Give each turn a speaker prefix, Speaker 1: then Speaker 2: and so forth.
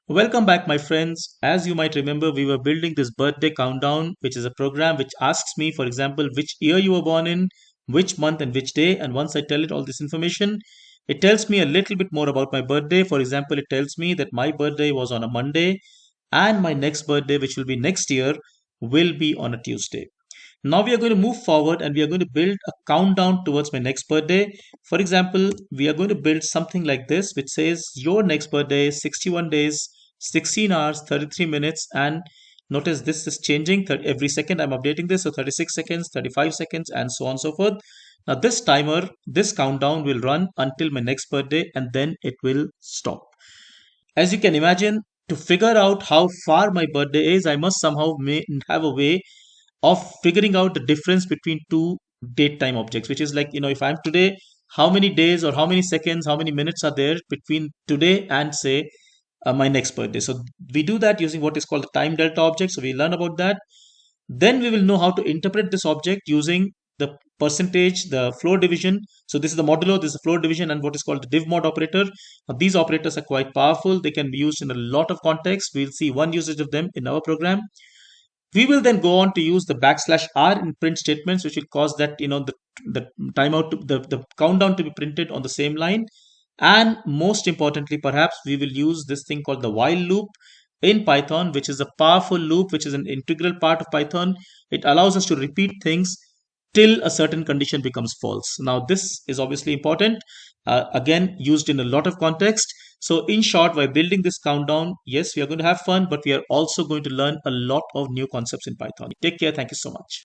Speaker 1: Welcome back, my friends. As you might remember, we were building this birthday countdown, which is a program which asks me, for example, which year you were born in, which month and which day. And once I tell it all this information, it tells me a little bit more about my birthday. For example, it tells me that my birthday was on a Monday and my next birthday, which will be next year, will be on a Tuesday. Now we are going to move forward and we are going to build a countdown towards my next birthday. For example, we are going to build something like this, which says your next birthday, 61 days, 16 hours, 33 minutes. And notice this is changing every second. I'm updating this. So 36 seconds, 35 seconds, and so on and so forth. Now this timer, this countdown will run until my next birthday and then it will stop. As you can imagine, to figure out how far my birthday is, I must somehow have a way of figuring out the difference between two date time objects, which is like, if I'm today, how many days or how many seconds, how many minutes are there between today and say my next birthday. So we do that using what is called the time delta object. So we learn about that. Then we will know how to interpret this object using the percentage, the floor division. So this is the modulo, this is the floor division, and what is called the div mod operator. Now, these operators are quite powerful. They can be used in a lot of contexts. We'll see one usage of them in our program. We will then go on to use the backslash r in print statements, which will cause that the timeout the countdown to be printed on the same line. And most importantly, perhaps we will use this thing called the while loop in Python, which is a powerful loop, which is an integral part of Python. It allows us to repeat things till a certain condition becomes false. Now, this is obviously important, again, used in a lot of context. So, in short, by building this countdown, yes, we are going to have fun, but we are also going to learn a lot of new concepts in Python. Take care. Thank you so much.